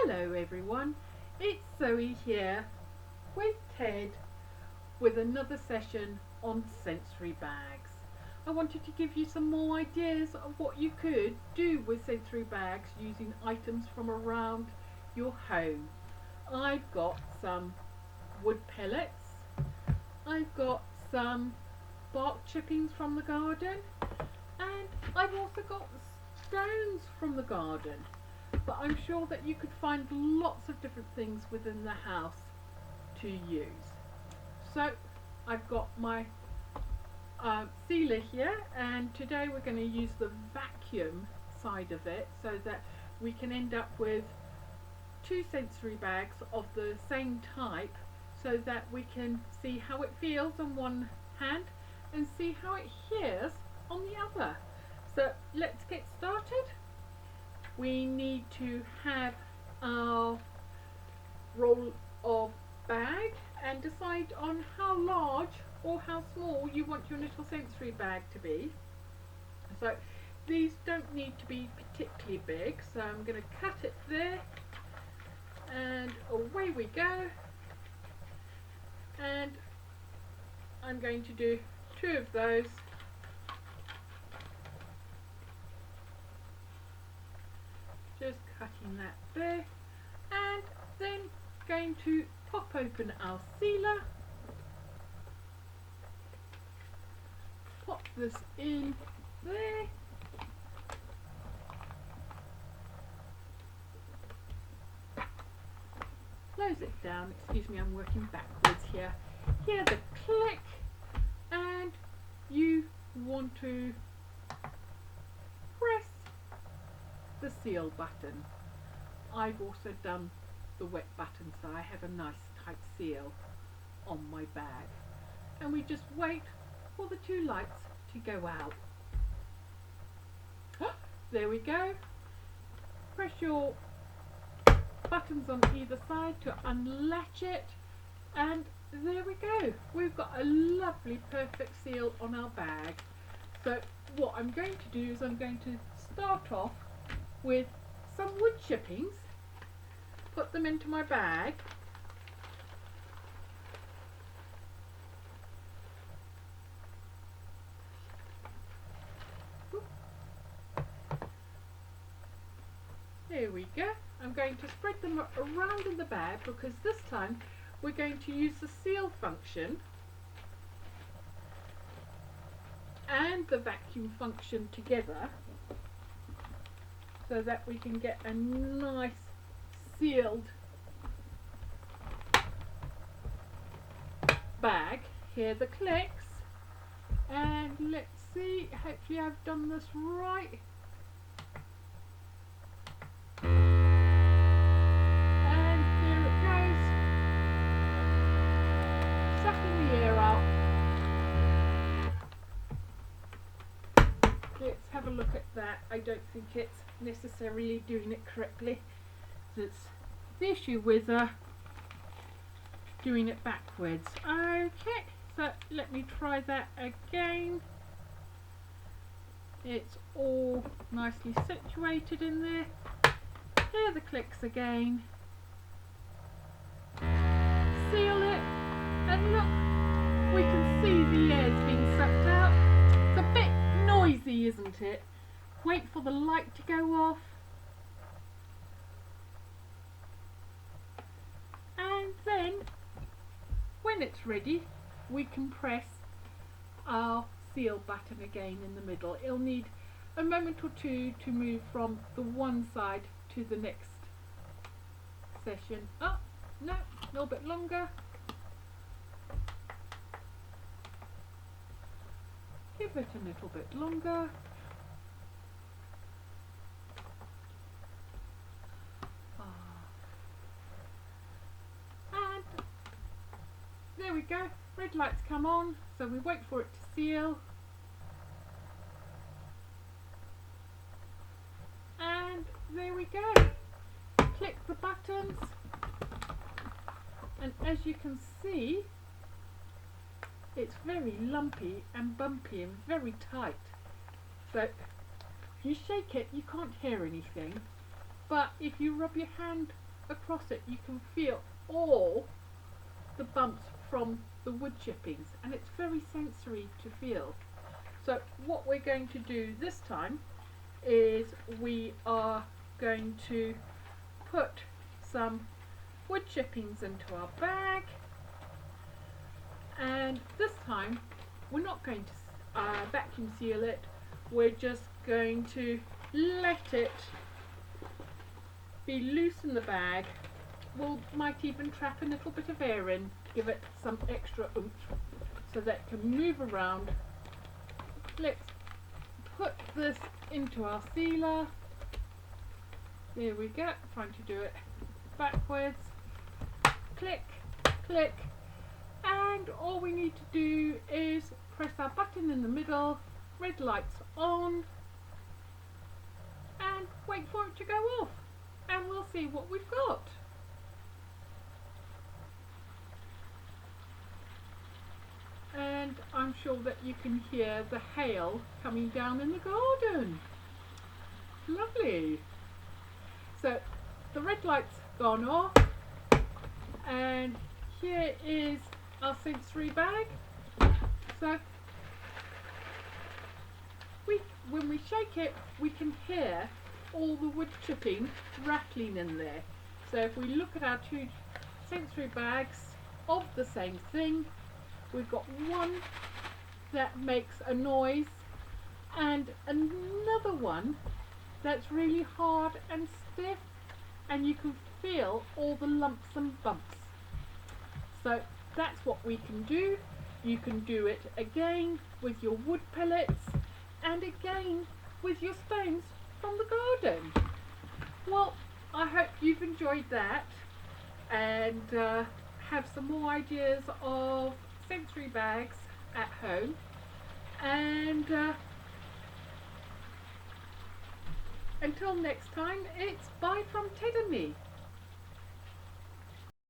Hello everyone, it's Zoe here with Ted with another session on sensory bags. I wanted to give you some more ideas of what you could do with sensory bags using items from around your home. I've got some wood pellets, I've got some bark chippings from the garden, and I've also got stones from the garden. But I'm sure that you could find lots of different things within the house to use. So I've got my sealer here, and today we're going to use the vacuum side of it so that we can end up with two sensory bags of the same type, so that we can see how it feels on one hand and see how it hears on the other. So let's get started. We need to have our roll of bag and decide on how large or how small you want your little sensory bag to be. So these don't need to be particularly big, so I'm going to cut it there and away we go. And I'm going to do two of those. Just cutting that there, and then going to pop open our sealer, pop this in there, close it down. Excuse me, I'm working backwards here. Hear the click, and you want to press the seal button. I've also done the wet button, so I have a nice tight seal on my bag, and we just wait for the two lights to go out. There we go. Press your buttons on either side to unlatch it, and there we go. We've got a lovely perfect seal on our bag. So what I'm going to do is I'm going to start off with some wood chippings, put them into my bag, there we go. I'm going to spread them around in the bag because this time we're going to use the seal function and the vacuum function together, so that we can get a nice sealed bag. Hear the clicks, and let's see, hopefully I've done this right. And there it goes, sucking the air out. Let's have a look at that. I don't think it's necessarily doing it correctly. That's the issue with doing it backwards. Okay, so let me try that again. It's all nicely situated in there. Hear the clicks again. Seal it, and look, we can see the air's being sucked out. It's a bit noisy, isn't it? Wait for the light to go off, and then when it's ready we can press our seal button again in the middle. It'll need a moment or two to move from the one side to the next session. Oh no, a little bit longer. Give it a little bit longer. And there we go. Red lights come on, so we wait for it to seal. And there we go. Click the buttons, and as you can see, it's very lumpy and bumpy and very tight. So if you shake it, you can't hear anything. But if you rub your hand across it, you can feel all the bumps from the wood chippings, and it's very sensory to feel. So what we're going to do this time is we are going to put some wood chippings into our bag, and this time we're not going to vacuum seal it, we're just going to let it be loose in the bag. We might even trap a little bit of air in to give it some extra oomph so that it can move around. Let's put this into our sealer. There we go, trying to do it backwards. Click, click, and all we need to do is press our button in the middle, red lights on, and wait for it to go off, and we'll see what we've got. And I'm sure that you can hear the hail coming down in the garden. Lovely. So the red light's gone off, and here is our sensory bag. So when we shake it, we can hear all the wood chipping rattling in there. So if we look at our two sensory bags of the same thing, we've got one that makes a noise and another one that's really hard and stiff, and you can feel all the lumps and bumps. So that's what we can do. You can do it again with your wood pellets and again with your stones from the garden. Well, I hope you've enjoyed that and have some more ideas of sensory bags at home, and until next time, it's bye from Ted and me.